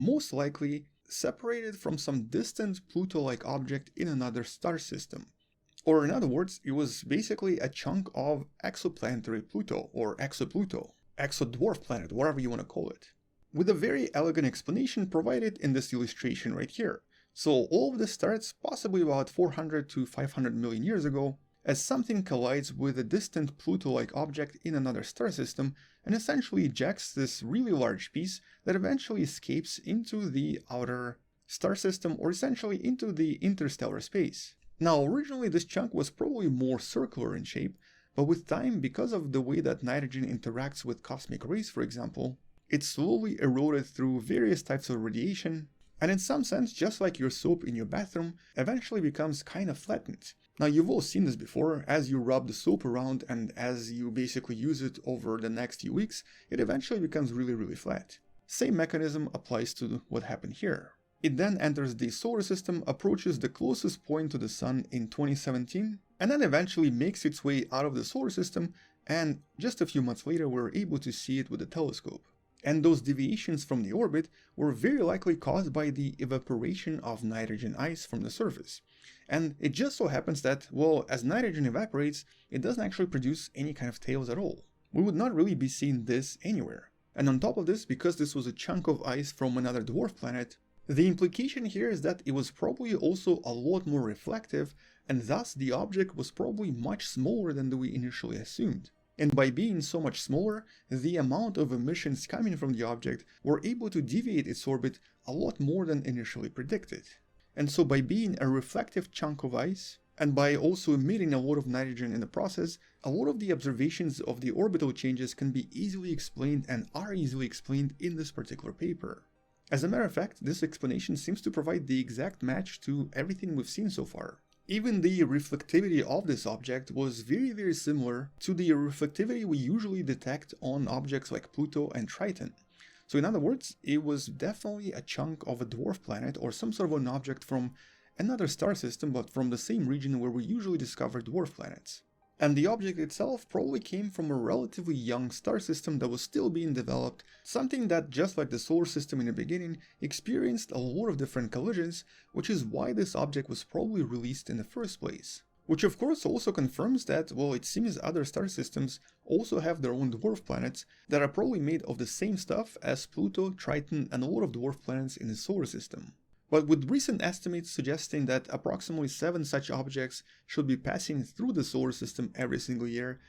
most likely separated from some distant Pluto-like object in another star system. Or in other words, it was basically a chunk of exoplanetary Pluto, or exopluto, exodwarf planet, whatever you want to call it, with a very elegant explanation provided in this illustration right here. So all of this starts possibly about 400 to 500 million years ago, as something collides with a distant Pluto-like object in another star system and essentially ejects this really large piece that eventually escapes into the outer star system, or essentially into the interstellar space. Now, originally this chunk was probably more circular in shape, but with time, because of the way that nitrogen interacts with cosmic rays, for example, it slowly eroded through various types of radiation, and in some sense, just like your soap in your bathroom, eventually becomes kind of flattened. Now, you've all seen this before. As you rub the soap around and as you basically use it over the next few weeks, it eventually becomes really flat. Same mechanism applies to what happened here. It then enters the solar system, approaches the closest point to the sun in 2017, and then eventually makes its way out of the solar system, and just a few months later we're able to see it with a telescope. And those deviations from the orbit were very likely caused by the evaporation of nitrogen ice from the surface. And it just so happens that, well, as nitrogen evaporates, it doesn't actually produce any kind of tails at all. We would not really be seeing this anywhere. And on top of this, because this was a chunk of ice from another dwarf planet, the implication here is that it was probably also a lot more reflective, and thus the object was probably much smaller than we initially assumed. And by being so much smaller, the amount of emissions coming from the object were able to deviate its orbit a lot more than initially predicted. And so by being a reflective chunk of ice, and by also emitting a lot of nitrogen in the process, a lot of the observations of the orbital changes can be easily explained and are easily explained in this particular paper. As a matter of fact, this explanation seems to provide the exact match to everything we've seen so far. Even the reflectivity of this object was very similar to the reflectivity we usually detect on objects like Pluto and Triton. So in other words, it was definitely a chunk of a dwarf planet or some sort of an object from another star system, but from the same region where we usually discover dwarf planets. And the object itself probably came from a relatively young star system that was still being developed, something that, just like the solar system in the beginning, experienced a lot of different collisions, which is why this object was probably released in the first place. Which of course also confirms that, well, it seems other star systems also have their own dwarf planets that are probably made of the same stuff as Pluto, Triton, and a lot of dwarf planets in the solar system. But with recent estimates suggesting that approximately 7 such objects should be passing through the solar system every single year,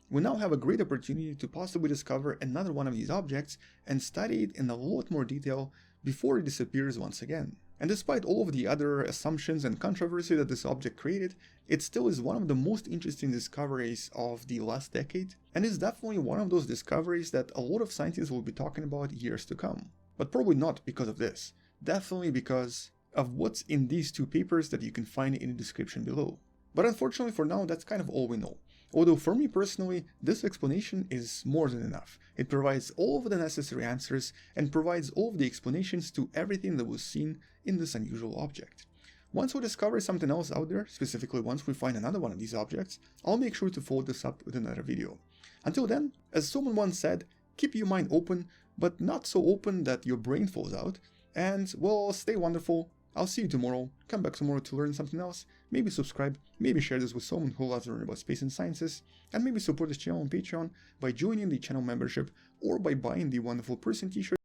we now have a great opportunity to possibly discover another one of these objects and study it in a lot more detail before it disappears once again. And despite all of the other assumptions and controversy that this object created, it still is one of the most interesting discoveries of the last decade, and is definitely one of those discoveries that a lot of scientists will be talking about years to come. But probably not because of this. Definitely because of what's in these 2 papers that you can find in the description below. But unfortunately for now, that's kind of all we know. Although for me personally, this explanation is more than enough. It provides all of the necessary answers and provides all of the explanations to everything that was seen in this unusual object. Once we discover something else out there, specifically once we find another one of these objects, I'll make sure to follow this up with another video. Until then, as someone once said, keep your mind open, but not so open that your brain falls out. And, well, stay wonderful. I'll see you tomorrow. Come back tomorrow to learn something else. Maybe subscribe, maybe share this with someone who loves to learn about space and sciences, and maybe support this channel on Patreon by joining the channel membership or by buying the Wonderful Person t-shirt.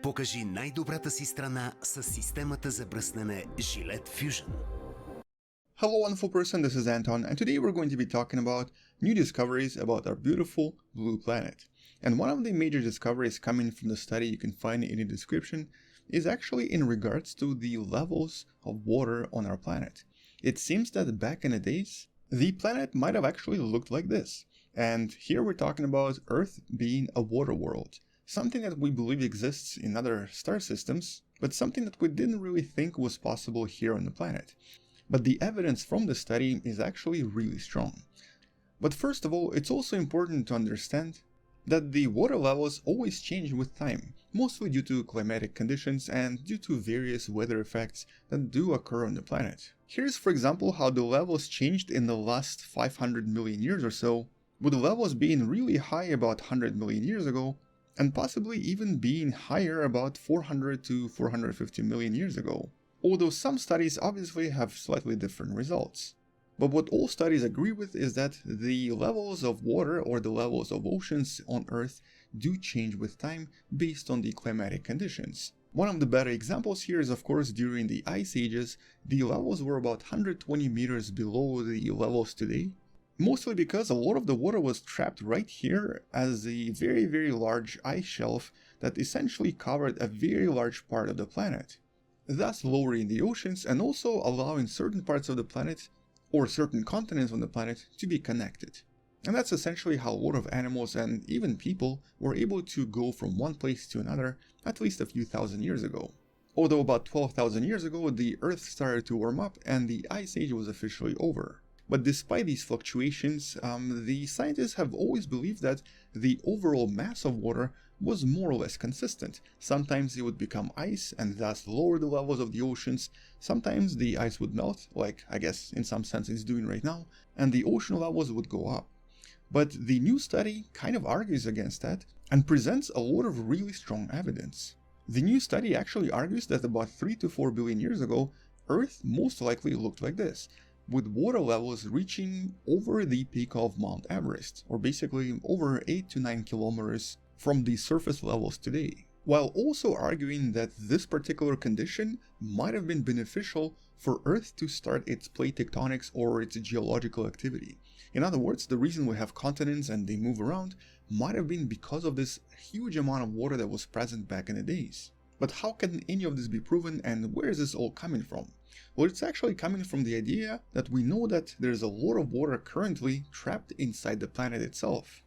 Покажи най-добрата си страна с системата за бръснене Gillette Fusion. Hello wonderful person, this is Anton, and today we're going to be talking about new discoveries about our beautiful blue planet. And one of the major discoveries coming from the study you can find in the description is actually in regards to the levels of water on our planet. It seems that back in the days, the planet might have actually looked like this. And here we're talking about Earth being a water world. Something that we believe exists in other star systems, but something that we didn't really think was possible here on the planet. But the evidence from the study is actually really strong. But first of all, it's also important to understand that the water levels always change with time, mostly due to climatic conditions and due to various weather effects that do occur on the planet. Here's for example how the levels changed in the last 500 million years or so, with the levels being really high about 100 million years ago, and possibly even being higher about 400 to 450 million years ago. Although some studies obviously have slightly different results. But what all studies agree with is that the levels of water or the levels of oceans on Earth do change with time based on the climatic conditions. One of the better examples here is of course during the ice ages, the levels were about 120 meters below the levels today, mostly because a lot of the water was trapped right here as a very large ice shelf that essentially covered a very large part of the planet, thus lowering the oceans and also allowing certain parts of the planet or certain continents on the planet to be connected. And that's essentially how a lot of animals and even people were able to go from one place to another at least a few thousand years ago. Although about 12,000 years ago the Earth started to warm up and the Ice Age was officially over. But despite these fluctuations, the scientists have always believed that the overall mass of water was more or less consistent. Sometimes it would become ice and thus lower the levels of the oceans, sometimes the ice would melt, like I guess in some sense it's doing right now, and the ocean levels would go up. But the new study kind of argues against that and presents a lot of really strong evidence. The new study actually argues that about 3 to 4 billion years ago, Earth most likely looked like this, with water levels reaching over the peak of Mount Everest, or basically over 8 to 9 kilometers from the surface levels today, while also arguing that this particular condition might have been beneficial for Earth to start its plate tectonics or its geological activity. In other words, the reason we have continents and they move around might have been because of this huge amount of water that was present back in the days. But how can any of this be proven and where is this all coming from? Well, it's actually coming from the idea that we know that there's a lot of water currently trapped inside the planet itself.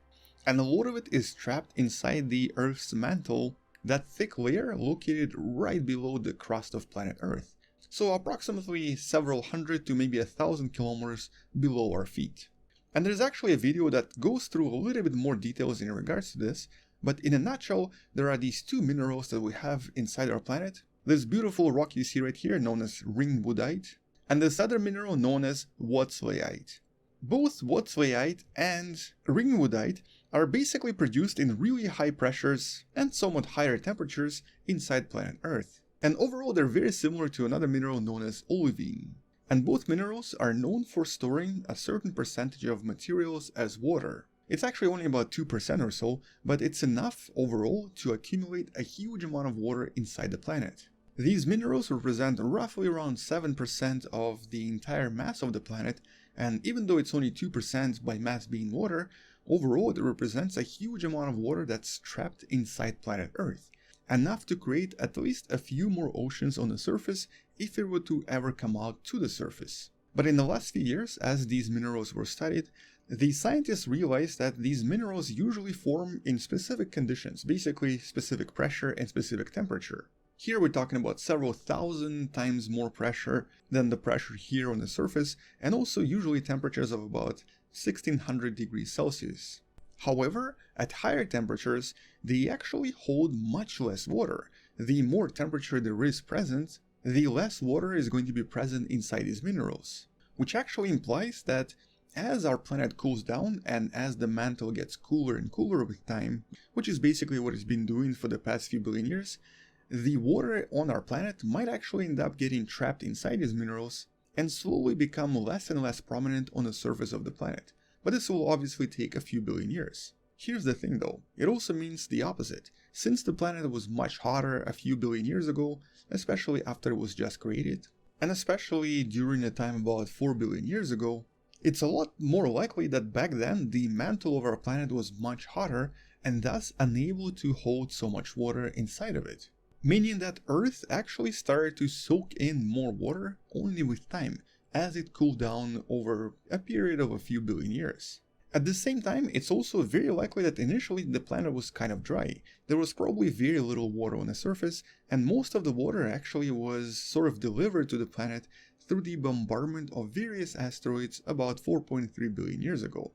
And a lot of it is trapped inside the Earth's mantle, that thick layer located right below the crust of planet Earth. So approximately several hundred to maybe 1,000 kilometers below our feet. And there's actually a video that goes through a little bit more details in regards to this, but in a nutshell, there are these two minerals that we have inside our planet. This beautiful rock you see right here known as ringwoodite, and this other mineral known as wurtzleite. Both wurtzleite and ringwoodite are basically produced in really high pressures and somewhat higher temperatures inside planet Earth. And overall they're very similar to another mineral known as olivine. And both minerals are known for storing a certain percentage of materials as water. It's actually only about 2% or so, but it's enough overall to accumulate a huge amount of water inside the planet. These minerals represent roughly around 7% of the entire mass of the planet, and even though it's only 2% by mass being water, overall it represents a huge amount of water that's trapped inside planet Earth, enough to create at least a few more oceans on the surface if it were to ever come out to the surface. But in the last few years, as these minerals were studied, the scientists realized that these minerals usually form in specific conditions, basically specific pressure and specific temperature. Here we're talking about several thousand times more pressure than the pressure here on the surface, and also usually temperatures of about 1600 degrees Celsius. However, at higher temperatures, they actually hold much less water. The more temperature there is present, the less water is going to be present inside these minerals, which actually implies that as our planet cools down and as the mantle gets cooler and cooler with time, which is basically what it's been doing for the past few billion years, the water on our planet might actually end up getting trapped inside these minerals and slowly become less and less prominent on the surface of the planet. But this will obviously take a few billion years. Here's the thing though, it also means the opposite. Since the planet was much hotter a few billion years ago, especially after it was just created, and especially during a time about 4 billion years ago, it's a lot more likely that back then the mantle of our planet was much hotter and thus unable to hold so much water inside of it. Meaning that Earth actually started to soak in more water only with time, as it cooled down over a period of a few billion years. At the same time, it's also very likely that initially the planet was kind of dry. There was probably very little water on the surface, and most of the water actually was sort of delivered to the planet through the bombardment of various asteroids about 4.3 billion years ago.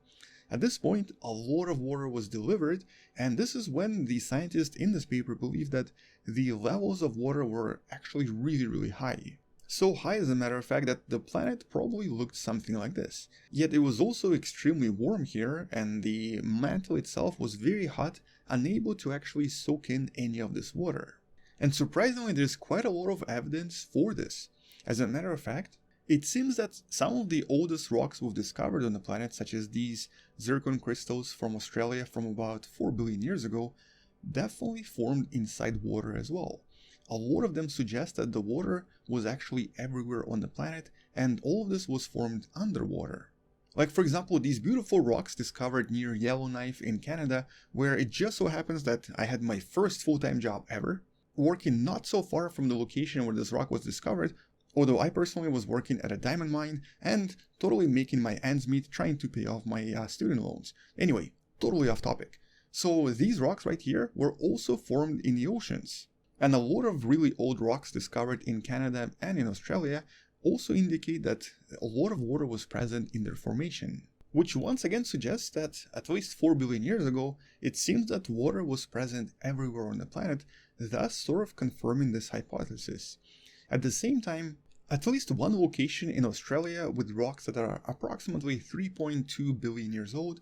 At this point, a lot of water was delivered, and this is when the scientists in this paper believed that the levels of water were actually really high. So high, as a matter of fact, that the planet probably looked something like this. Yet it was also extremely warm here, and the mantle itself was very hot, unable to actually soak in any of this water. And surprisingly, there's quite a lot of evidence for this. As a matter of fact, it seems that some of the oldest rocks we've discovered on the planet, such as these zircon crystals from Australia from about 4 billion years ago, definitely formed inside water as well. A lot of them suggest that the water was actually everywhere on the planet, and all of this was formed underwater. Like, for example, these beautiful rocks discovered near Yellowknife in Canada, where it just so happens that I had my first full-time job ever, working not so far from the location where this rock was discovered, although I personally was working at a diamond mine and totally making my ends meet trying to pay off my student loans. Anyway, totally off topic. So these rocks right here were also formed in the oceans. And a lot of really old rocks discovered in Canada and in Australia also indicate that a lot of water was present in their formation. Which once again suggests that at least 4 billion years ago, it seems that water was present everywhere on the planet, thus sort of confirming this hypothesis. At the same time, at least one location in Australia with rocks that are approximately 3.2 billion years old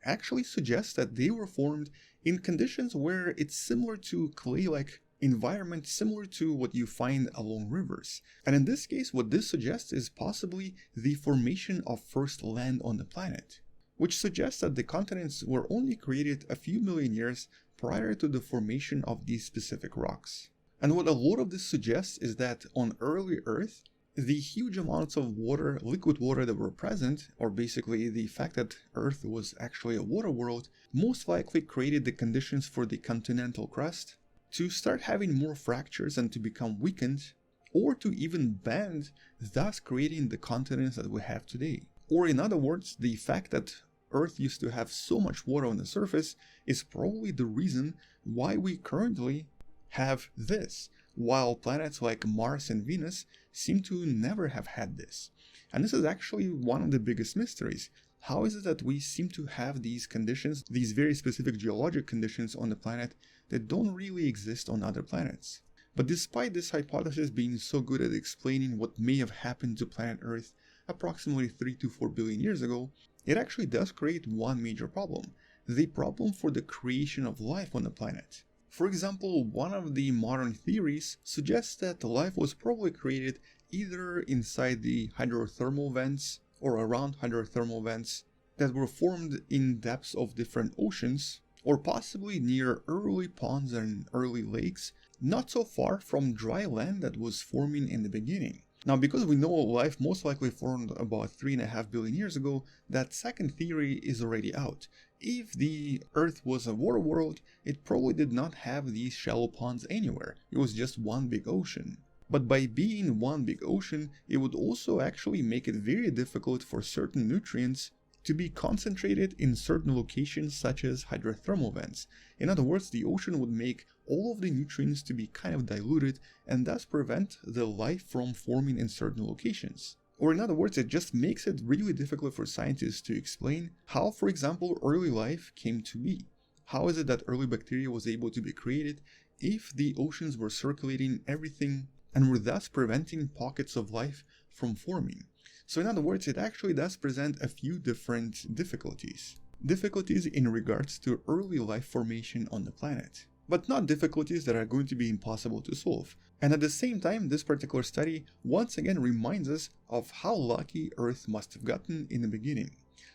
actually suggests that they were formed in conditions where it's similar to clay-like environment, similar to what you find along rivers. And in this case, what this suggests is possibly the formation of first land on the planet, which suggests that the continents were only created a few million years prior to the formation of these specific rocks. And what a lot of this suggests is that on early Earth, the huge amounts of water, liquid water that were present, or basically the fact that Earth was actually a water world, most likely created the conditions for the continental crust to start having more fractures and to become weakened, or to even bend, thus creating the continents that we have today. Or in other words, the fact that Earth used to have so much water on the surface is probably the reason why we currently have this, while planets like Mars and Venus seem to never have had this. And this is actually one of the biggest mysteries. How is it that we seem to have these conditions, these very specific geologic conditions on the planet that don't really exist on other planets? But despite this hypothesis being so good at explaining what may have happened to planet Earth approximately 3 to 4 billion years ago, it actually does create one major problem, the problem for the creation of life on the planet. For example, one of the modern theories suggests that life was probably created either inside the hydrothermal vents or around hydrothermal vents that were formed in depths of different oceans, or possibly near early ponds and early lakes, not so far from dry land that was forming in the beginning. Now, because we know life most likely formed about 3.5 billion years ago, that second theory is already out. If the Earth was a water world, it probably did not have these shallow ponds anywhere. It was just one big ocean. But by being one big ocean, it would also actually make it very difficult for certain nutrients to be concentrated in certain locations such as hydrothermal vents. In other words, the ocean would make all of the nutrients to be kind of diluted and thus prevent the life from forming in certain locations. Or in other words, it just makes it really difficult for scientists to explain how, for example, early life came to be. How is it that early bacteria was able to be created if the oceans were circulating everything and were thus preventing pockets of life from forming? So in other words, it actually does present a few different difficulties. Difficulties in regards to early life formation on the planet, but not difficulties that are going to be impossible to solve. And at the same time, this particular study once again reminds us of how lucky Earth must have gotten in the beginning.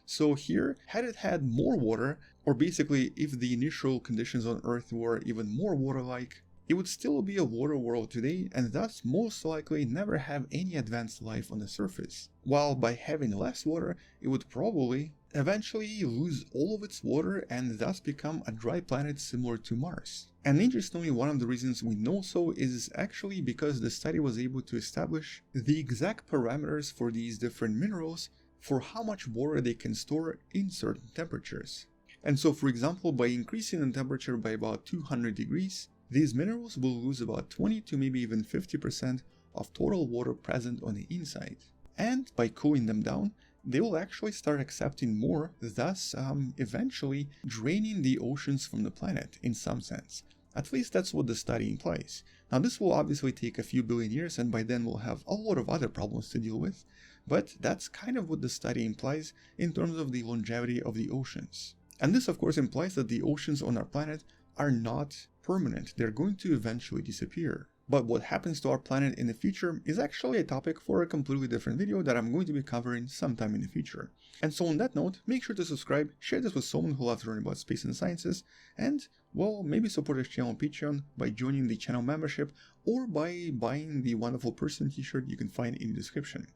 So here, had it had more water, or basically if the initial conditions on Earth were even more water-like, it would still be a water world today and thus most likely never have any advanced life on the surface. While by having less water, it would probably eventually lose all of its water and thus become a dry planet similar to Mars. And interestingly, one of the reasons we know so is actually because the study was able to establish the exact parameters for these different minerals for how much water they can store in certain temperatures. And so, for example, by increasing the temperature by about 200 degrees, these minerals will lose about 20 to maybe even 50% of total water present on the inside. And by cooling them down, they will actually start accepting more, thus eventually draining the oceans from the planet in some sense. At least that's what the study implies. Now this will obviously take a few billion years, and by then we'll have a lot of other problems to deal with, but that's kind of what the study implies in terms of the longevity of the oceans. And this of course implies that the oceans on our planet are not permanent, they're going to eventually disappear. But what happens to our planet in the future is actually a topic for a completely different video that I'm going to be covering sometime in the future. And so on that note, make sure to subscribe, share this with someone who loves learning about space and sciences, and, well, maybe support this channel on Patreon by joining the channel membership or by buying the Wonderful Person t-shirt you can find in the description.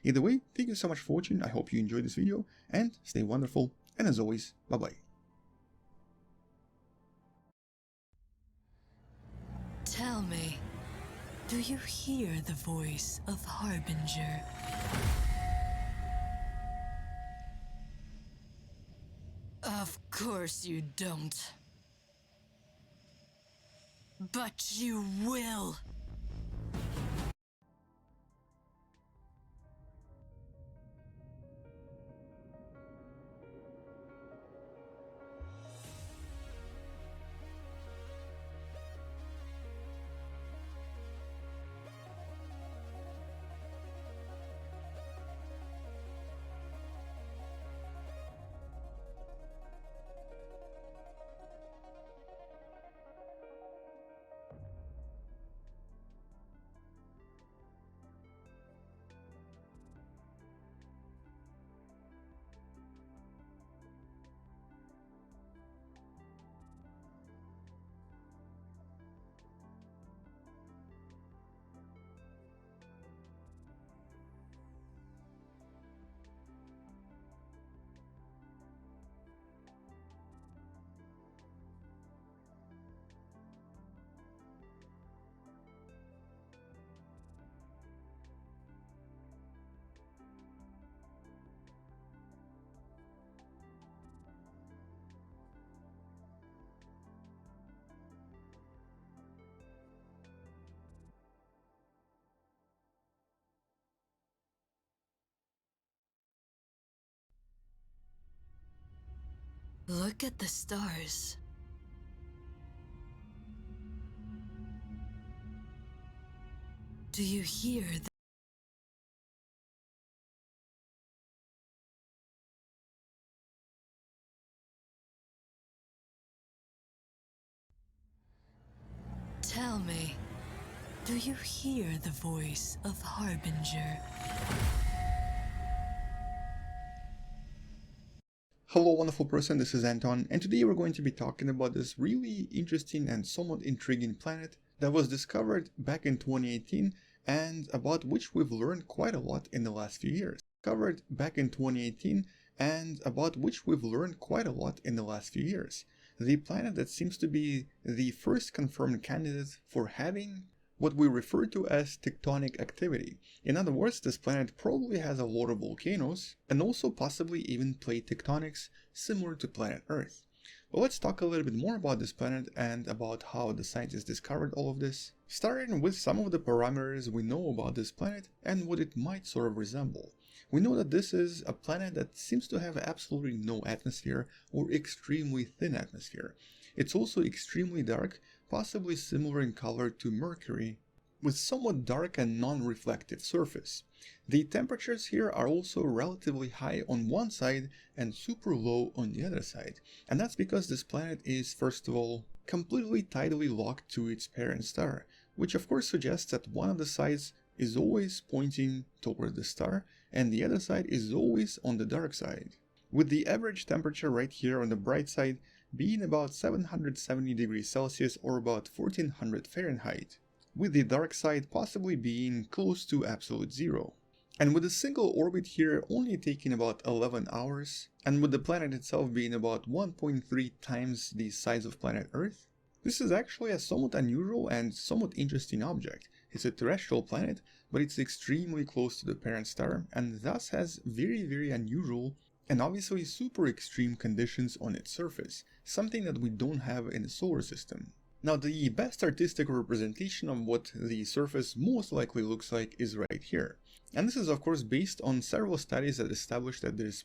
Either way, thank you so much for watching, I hope you enjoyed this video, and stay wonderful, and as always, bye bye. Tell me, do you hear the voice of Harbinger? Of course you don't. But you will. Look at the stars. Do you hear the... Tell me, do you hear the voice of Harbinger? Hello wonderful person, this is Anton, and today we're going to be talking about this really interesting and somewhat intriguing planet that was discovered back in 2018 and about which we've learned quite a lot in the last few years. The planet that seems to be the first confirmed candidate for having what we refer to as tectonic activity. In other words, this planet probably has a lot of volcanoes and also possibly even plate tectonics similar to planet Earth. But let's talk a little bit more about this planet and about how the scientists discovered all of this, starting with some of the parameters we know about this planet and what it might sort of resemble. We know that this is a planet that seems to have absolutely no atmosphere or extremely thin atmosphere. It's also extremely dark, possibly similar in color to Mercury, with somewhat dark and non-reflective surface. The temperatures here are also relatively high on one side and super low on the other side. And that's because this planet is, first of all, completely tidally locked to its parent star, which of course suggests that one of the sides is always pointing toward the star and the other side is always on the dark side, with the average temperature right here on the bright side being about 770 degrees Celsius or about 1400 Fahrenheit, with the dark side possibly being close to absolute zero. And with a single orbit here only taking about 11 hours, and with the planet itself being about 1.3 times the size of planet Earth, this is actually a somewhat unusual and somewhat interesting object. It's a terrestrial planet, but it's extremely close to the parent star and thus has very unusual and obviously super extreme conditions on its surface, something that we don't have in the solar system. Now, the best artistic representation of what the surface most likely looks like is right here. And this is of course based on several studies that establish that there's